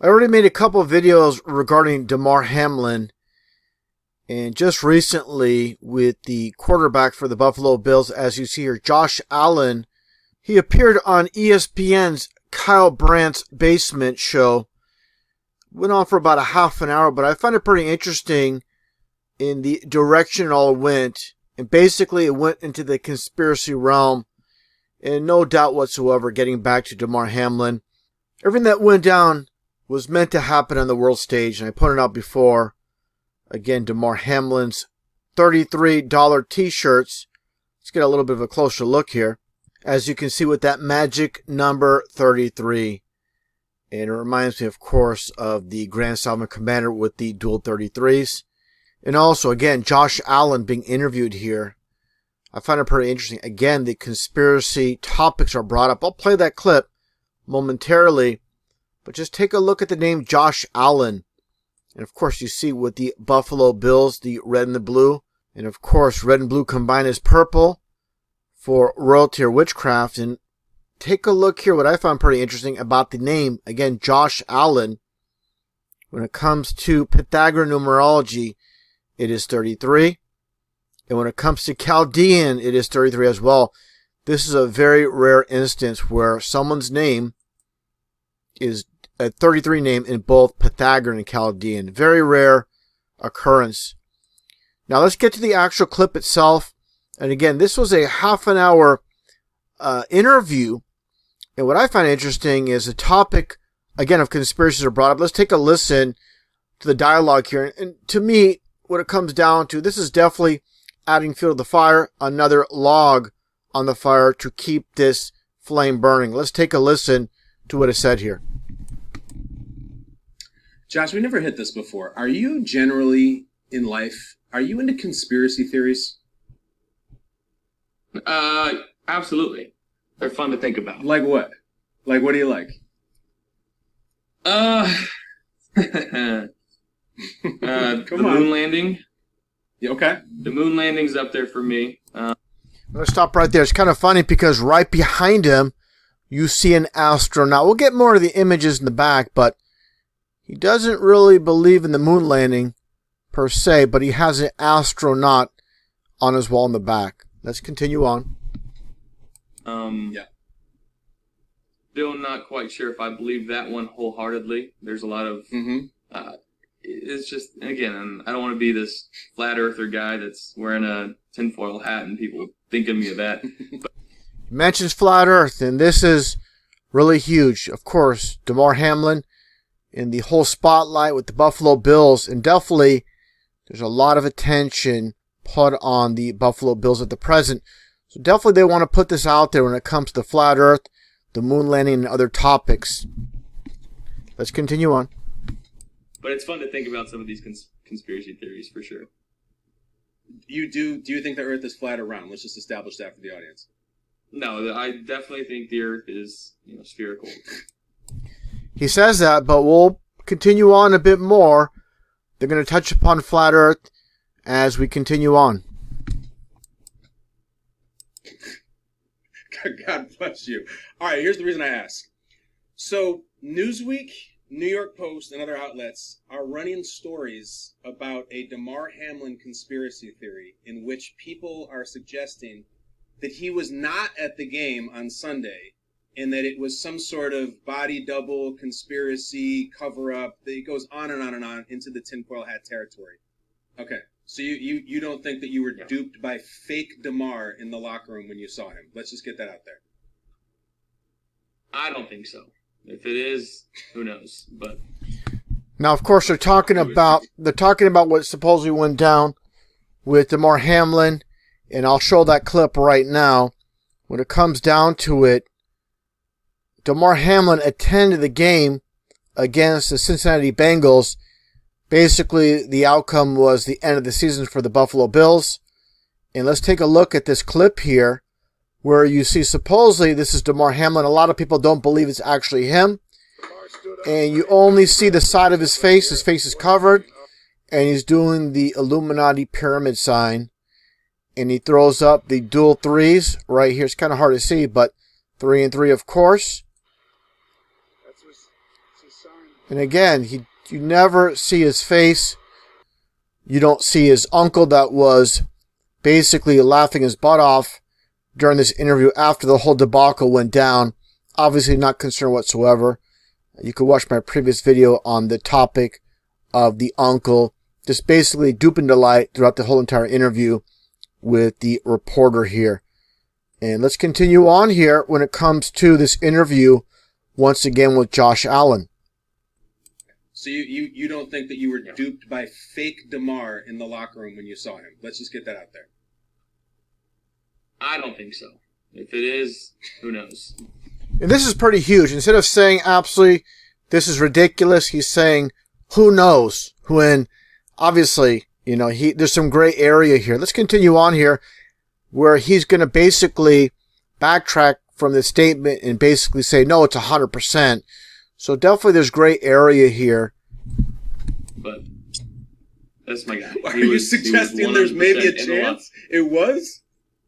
I already made a couple of videos regarding Damar Hamlin, and just recently with the quarterback for the Buffalo Bills, as you see here, Josh Allen, he appeared on ESPN's Kyle Brandt's Basement show. Went on for about a half an hour, but I found it pretty interesting in the direction it all went. And basically it went into the conspiracy realm, and no doubt whatsoever, getting back to Damar Hamlin. Everything that went down was meant to happen on the world stage, and I pointed out before, again, Damar Hamlin's $33 t-shirts. Let's get a little bit of a closer look here. As you can see with that magic number 33. And it reminds me, of course, of the Grand Salmon Commander with the dual 33s. And also, again, Josh Allen being interviewed here. I find it pretty interesting. Again, the conspiracy topics are brought up. I'll play that clip momentarily. But just take a look at the name Josh Allen. And of course, you see with the Buffalo Bills, the red and the blue. And of course, red and blue combined is purple for royalty or witchcraft. And take a look here, what I found pretty interesting about the name. Again, Josh Allen. When it comes to Pythagorean numerology, it is 33. And when it comes to Chaldean, it is 33 as well. This is a very rare instance where someone's name is a 33 name in both Pythagorean and Chaldean. Very rare occurrence. Now let's get to the actual clip itself. And again, this was a half an hour interview. And what I find interesting is the topic, again, of conspiracies are brought up. Let's take a listen to the dialogue here. And to me, what it comes down to, this is definitely adding fuel to the fire, another log on the fire to keep this flame burning. Let's take a listen to what is said here. Josh, we never hit this before. Are you generally in life, are you into conspiracy theories? Absolutely. They're fun to think about. Like what? Like what do you like? The moon landing. Yeah, okay. The moon landing's up there for me. Let's stop right there. It's kind of funny because right behind him, you see an astronaut. We'll get more of the images in the back, but he doesn't really believe in the moon landing per se, but he has an astronaut on his wall in the back. Let's continue on. Yeah. Still not quite sure if I believe that one wholeheartedly. There's a lot of... it's just, again, I don't want to be this flat earther guy that's wearing a tinfoil hat and people think of me of that. But he mentions flat earth, and this is really huge. Of course, Damar Hamlin in the whole spotlight with the Buffalo Bills, and definitely there's a lot of attention put on the Buffalo Bills at the present. So definitely they want to put this out there when it comes to the flat earth, the moon landing, and other topics. Let's continue on. But it's fun to think about some of these conspiracy theories for sure. Do you think the earth is flat or round? Let's just establish that for the audience. No, I definitely think the earth is, spherical. He says that, but we'll continue on a bit more. They're going to touch upon flat earth as we continue on. God bless you. All right, here's the reason I ask. So, Newsweek, New York Post, and other outlets are running stories about a Damar Hamlin conspiracy theory in which people are suggesting that he was not at the game on Sunday and that it was some sort of body double conspiracy cover-up. It goes on and on and on into the tinfoil hat territory. Okay, so you don't think that you were duped by fake Damar in the locker room when you saw him? Let's just get that out there. I don't think so. If it is, who knows? But now, of course, they're talking about what supposedly went down with Damar Hamlin, and I'll show that clip right now. When it comes down to it, Damar Hamlin attended the game against the Cincinnati Bengals. Basically, the outcome was the end of the season for the Buffalo Bills. And let's take a look at this clip here, where you see supposedly this is Damar Hamlin. A lot of people don't believe it's actually him. And you only see the side of his face. His face is covered. And he's doing the Illuminati pyramid sign. And he throws up the dual threes right here. It's kind of hard to see, but 3 and 3, of course. That's a sign. And again, you never see his face. You don't see his uncle that was basically laughing his butt off during this interview after the whole debacle went down. Obviously not concerned whatsoever. You can watch my previous video on the topic of the uncle just basically duping delight throughout the whole entire interview with the reporter here. And let's continue on here when it comes to this interview once again with Josh Allen. So you don't think that you were duped by fake Damar in the locker room when you saw him? Let's just get that out there. I don't think so. If it is, who knows? And this is pretty huge. Instead of saying absolutely, this is ridiculous, he's saying, who knows? When obviously, there's some gray area here. Let's continue on here where he's going to basically backtrack from the statement and basically say, no, it's 100%. So definitely there's gray area here. But that's my guy. Are you suggesting there's maybe a chance it was?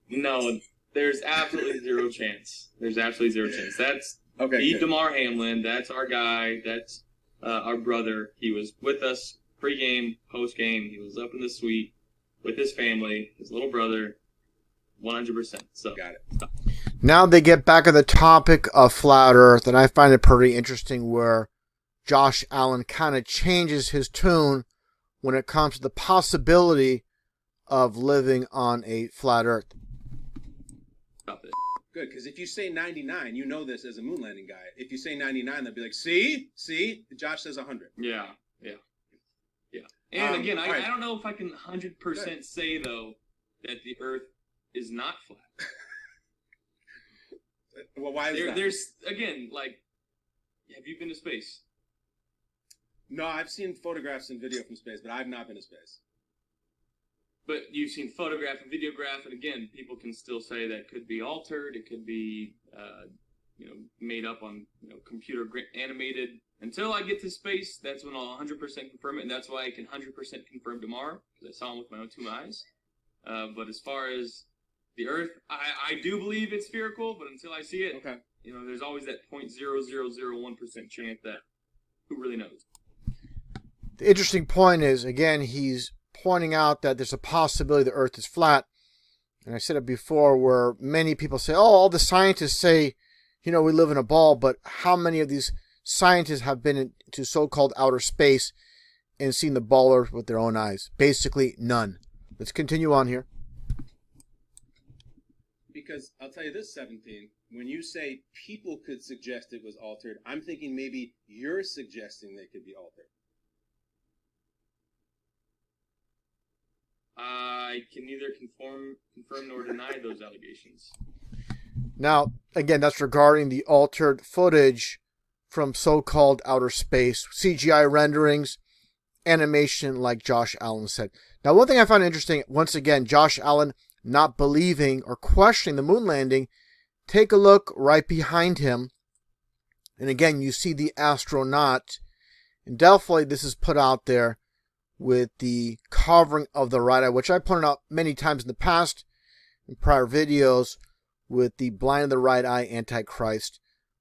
No, there's absolutely zero chance. There's absolutely zero chance. That's okay. Damar Hamlin. That's our guy. That's our brother. He was with us pre-game, post-game. He was up in the suite with his family, his little brother, 100%. So got it. Now they get back on the topic of flat earth, and I find it pretty interesting where Josh Allen kind of changes his tune when it comes to the possibility of living on a flat earth. Good, because if you say 99, you know this as a moon landing guy. If you say 99, they'll be like, see? Josh says 100. Yeah. And again, I don't know if I can 100% say, though, that the earth is not flat. Well, why is that? There's, again, have you been to space? No, I've seen photographs and video from space, but I've not been to space. But you've seen photograph and videograph, and again, people can still say that could be altered. It could be, made up on, computer animated. Until I get to space, that's when I'll 100% confirm it, and that's why I can 100% confirm Damar, because I saw him with my own two eyes. But as far as the Earth, I do believe it's spherical, but until I see it, okay. There's always that 0.0001% chance that who really knows. The interesting point is, again, he's pointing out that there's a possibility the Earth is flat. And I said it before where many people say, all the scientists say, we live in a ball, but how many of these scientists have been into so-called outer space and seen the ball Earth with their own eyes? Basically, none. Let's continue on here. Because I'll tell you this, 17, when you say people could suggest it was altered, I'm thinking maybe you're suggesting they could be altered. I can neither confirm nor deny those allegations. Now, again, that's regarding the altered footage from so-called outer space, CGI renderings, animation, like Josh Allen said. Now, one thing I found interesting, once again, Josh Allen not believing or questioning the moon landing. Take a look right behind him. And again, you see the astronaut. And definitely this is put out there with the covering of the right eye, which I pointed out many times in the past in prior videos with the blind of the right eye Antichrist,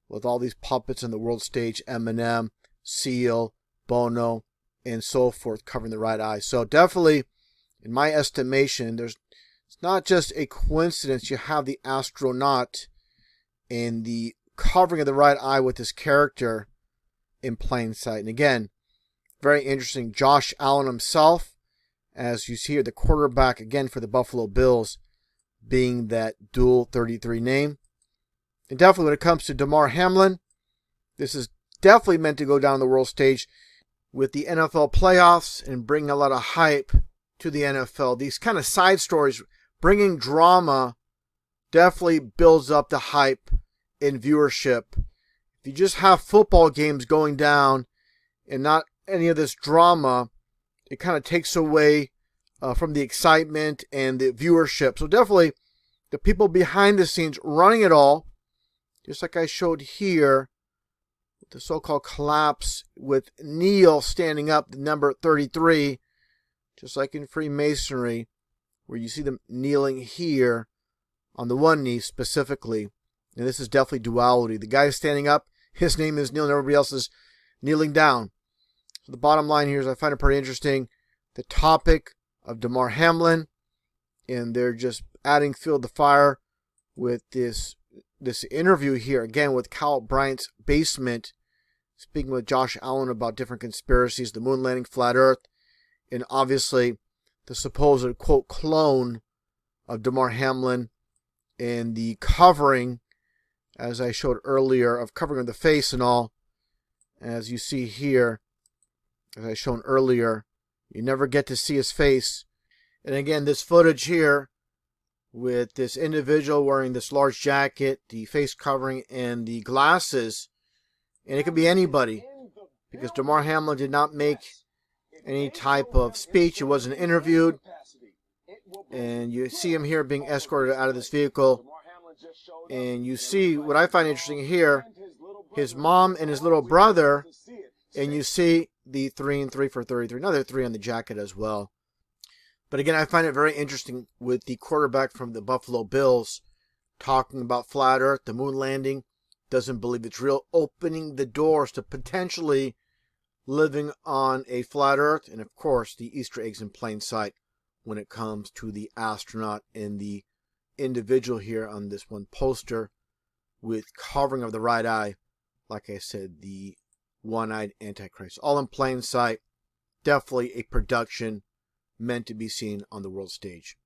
with all these puppets in the world stage, Eminem, Seal, Bono, and so forth covering the right eye. So definitely, in my estimation, it's not just a coincidence you have the astronaut in the covering of the right eye with this character in plain sight. And again, very interesting. Josh Allen himself, as you see here, the quarterback again for the Buffalo Bills, being that dual 33 name. And definitely when it comes to Damar Hamlin, this is definitely meant to go down the world stage with the NFL playoffs and bring a lot of hype to the NFL. These kind of side stories, bringing drama, definitely builds up the hype in viewership. If you just have football games going down and not any of this drama, it kind of takes away from the excitement and the viewership. So definitely the people behind the scenes running it all, just like I showed here, with the so-called collapse with Neil standing up, the number 33, just like in Freemasonry, where you see them kneeling here on the one knee specifically. And this is definitely duality. The guy standing up, his name is Neil and everybody else's kneeling down. So the bottom line here is I find it pretty interesting. The topic of Damar Hamlin, and they're just adding fuel to the fire with this interview here, again, with Kyle Bryant's basement, speaking with Josh Allen about different conspiracies, the moon landing, flat earth, and obviously the supposed, quote, clone of Damar Hamlin, and the covering, as I showed earlier, of covering of the face and all. As you see here, as I shown earlier, you never get to see his face. And again, this footage here with this individual wearing this large jacket, the face covering, and the glasses, and it could be anybody, because Damar Hamlin did not make any type of speech. He wasn't interviewed. And you see him here being escorted out of this vehicle. And you see what I find interesting here, his mom and his little brother, and you see the 3 and 3 for 33, another 3 on the jacket as well. But again, I find it very interesting with the quarterback from the Buffalo Bills talking about flat earth, the moon landing, doesn't believe it's real, opening the doors to potentially living on a flat earth, and of course the Easter eggs in plain sight when it comes to the astronaut and the individual here on this one poster with covering of the right eye. Like I said, the one-eyed Antichrist. All in plain sight. Definitely a production meant to be seen on the world stage.